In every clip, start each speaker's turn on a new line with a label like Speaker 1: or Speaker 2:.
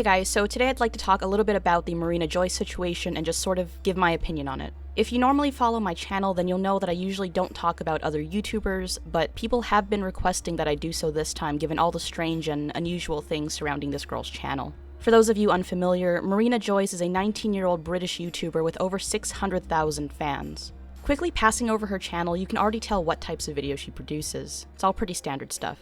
Speaker 1: Hey guys, so today I'd like to talk a little bit about the Marina Joyce situation and just sort of give my opinion on it. If you normally follow my channel, then you'll know that I usually don't talk about other YouTubers, but people have been requesting that I do so this time given all the strange and unusual things surrounding this girl's channel. For those of you unfamiliar, Marina Joyce is a 19-year-old British YouTuber with over 600,000 fans. Quickly passing over her channel, you can already tell what types of videos she produces. It's all pretty standard stuff.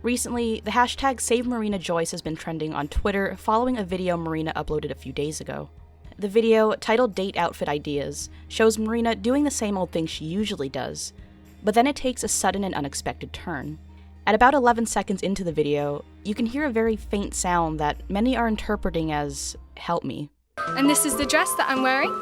Speaker 1: Recently, the hashtag savemarinajoyce has been trending on Twitter following a video Marina uploaded a few days ago. The video, titled Date Outfit Ideas, shows Marina doing the same old thing she usually does, but then it takes a sudden and unexpected turn. At about 11 seconds into the video, you can hear a very faint sound that many are interpreting as, "help me."
Speaker 2: And this is the dress that I'm wearing.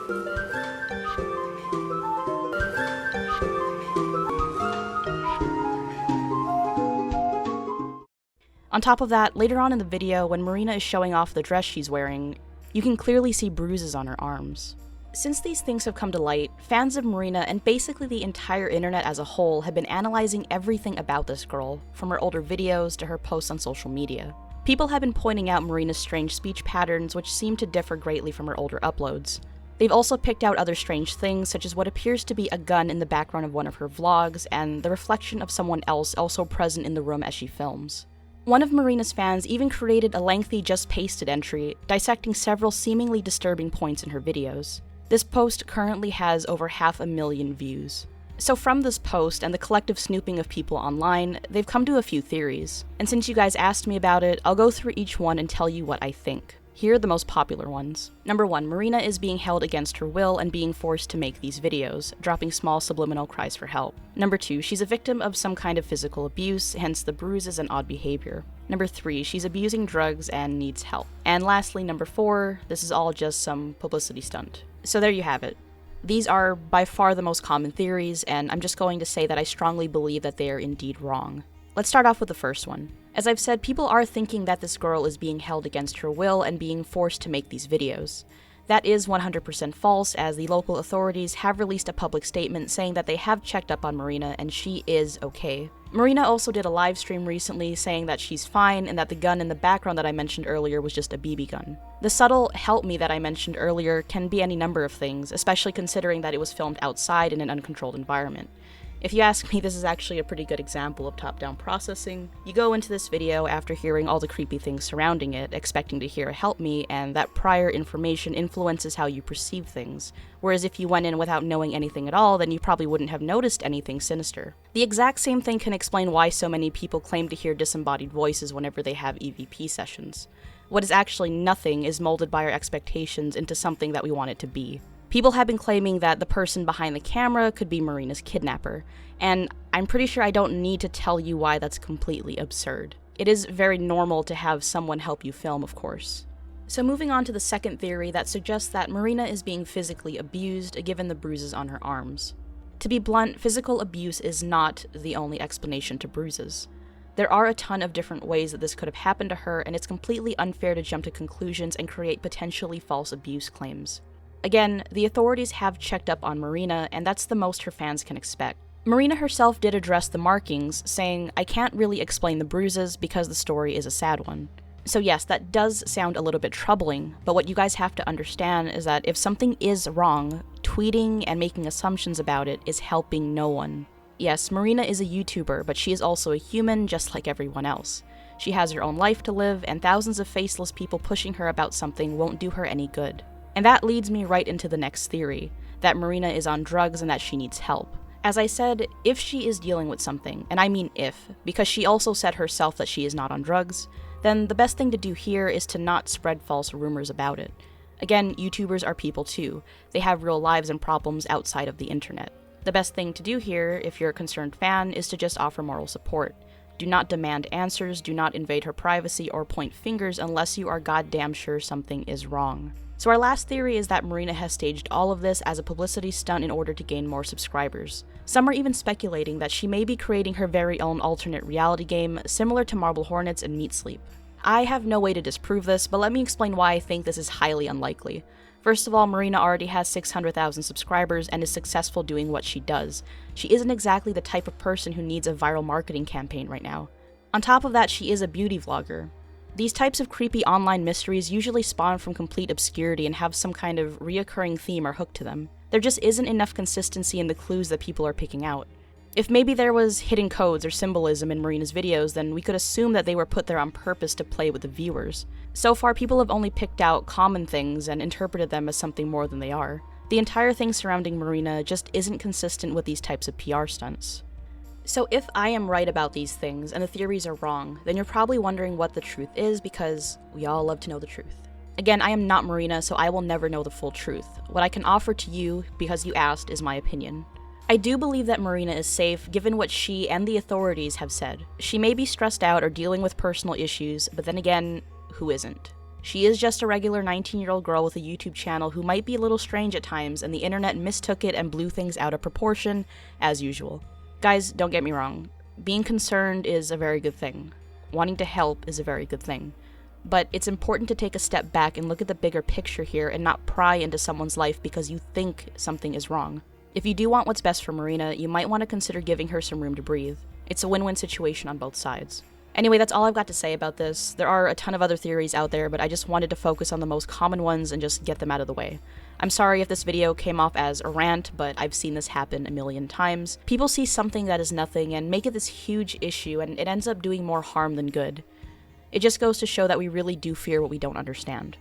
Speaker 1: On top of that, later on in the video, when Marina is showing off the dress she's wearing, you can clearly see bruises on her arms. Since these things have come to light, fans of Marina and basically the entire internet as a whole have been analyzing everything about this girl, from her older videos to her posts on social media. People have been pointing out Marina's strange speech patterns, which seem to differ greatly from her older uploads. They've also picked out other strange things, such as what appears to be a gun in the background of one of her vlogs, and the reflection of someone else also present in the room as she films. One of Marina's fans even created a lengthy just pasted entry, dissecting several seemingly disturbing points in her videos. This post currently has over 500,000 views. So from this post and the collective snooping of people online, they've come to a few theories. And since you guys asked me about it, I'll go through each one and tell you what I think. Here are the most popular ones. Number 1, Marina is being held against her will and being forced to make these videos, dropping small subliminal cries for help. Number 2, she's a victim of some kind of physical abuse, hence the bruises and odd behavior. Number 3, she's abusing drugs and needs help. And lastly, number 4, this is all just some publicity stunt. So there you have it. These are by far the most common theories, and I'm just going to say that I strongly believe that they are indeed wrong. Let's start off with the first one. As I've said, people are thinking that this girl is being held against her will and being forced to make these videos. That is 100% false, as the local authorities have released a public statement saying that they have checked up on Marina and she is okay. Marina also did a live stream recently saying that she's fine and that the gun in the background that I mentioned earlier was just a BB gun. The subtle "help me" that I mentioned earlier can be any number of things, especially considering that it was filmed outside in an uncontrolled environment. If you ask me, this is actually a pretty good example of top-down processing. You go into this video after hearing all the creepy things surrounding it, expecting to hear a "help me," and that prior information influences how you perceive things, whereas if you went in without knowing anything at all, then you probably wouldn't have noticed anything sinister. The exact same thing can explain why so many people claim to hear disembodied voices whenever they have EVP sessions. What is actually nothing is molded by our expectations into something that we want it to be. People have been claiming that the person behind the camera could be Marina's kidnapper, and I'm pretty sure I don't need to tell you why that's completely absurd. It is very normal to have someone help you film, of course. So moving on to the second theory that suggests that Marina is being physically abused given the bruises on her arms. To be blunt, physical abuse is not the only explanation to bruises. There are a ton of different ways that this could have happened to her, and it's completely unfair to jump to conclusions and create potentially false abuse claims. Again, the authorities have checked up on Marina, and that's the most her fans can expect. Marina herself did address the markings, saying, "I can't really explain the bruises because the story is a sad one." So yes, that does sound a little bit troubling, but what you guys have to understand is that if something is wrong, tweeting and making assumptions about it is helping no one. Yes, Marina is a YouTuber, but she is also a human just like everyone else. She has her own life to live, and thousands of faceless people pushing her about something won't do her any good. And that leads me right into the next theory, that Marina is on drugs and that she needs help. As I said, if she is dealing with something, and I mean if, because she also said herself that she is not on drugs, then the best thing to do here is to not spread false rumors about it. Again, YouTubers are people too. They have real lives and problems outside of the internet. The best thing to do here, if you're a concerned fan, is to just offer moral support. Do not demand answers, do not invade her privacy, or point fingers unless you are goddamn sure something is wrong. So our last theory is that Marina has staged all of this as a publicity stunt in order to gain more subscribers. Some are even speculating that she may be creating her very own alternate reality game, similar to Marble Hornets and Meat Sleep. I have no way to disprove this, but let me explain why I think this is highly unlikely. First of all, Marina already has 600,000 subscribers and is successful doing what she does. She isn't exactly the type of person who needs a viral marketing campaign right now. On top of that, she is a beauty vlogger. These types of creepy online mysteries usually spawn from complete obscurity and have some kind of reoccurring theme or hook to them. There just isn't enough consistency in the clues that people are picking out. If maybe there was hidden codes or symbolism in Marina's videos, then we could assume that they were put there on purpose to play with the viewers. So far, people have only picked out common things and interpreted them as something more than they are. The entire thing surrounding Marina just isn't consistent with these types of PR stunts. So if I am right about these things and the theories are wrong, then you're probably wondering what the truth is, because we all love to know the truth. Again, I am not Marina, so I will never know the full truth. What I can offer to you, because you asked, is my opinion. I do believe that Marina is safe given what she and the authorities have said. She may be stressed out or dealing with personal issues, but then again, who isn't? She is just a regular 19-year-old girl with a YouTube channel who might be a little strange at times, and the internet mistook it and blew things out of proportion, as usual. Guys, don't get me wrong. Being concerned is a very good thing. Wanting to help is a very good thing. But it's important to take a step back and look at the bigger picture here and not pry into someone's life because you think something is wrong. If you do want what's best for Marina, you might want to consider giving her some room to breathe. It's a win-win situation on both sides. Anyway, that's all I've got to say about this. There are a ton of other theories out there, but I just wanted to focus on the most common ones and just get them out of the way. I'm sorry if this video came off as a rant, but I've seen this happen a million times. People see something that is nothing and make it this huge issue, and it ends up doing more harm than good. It just goes to show that we really do fear what we don't understand.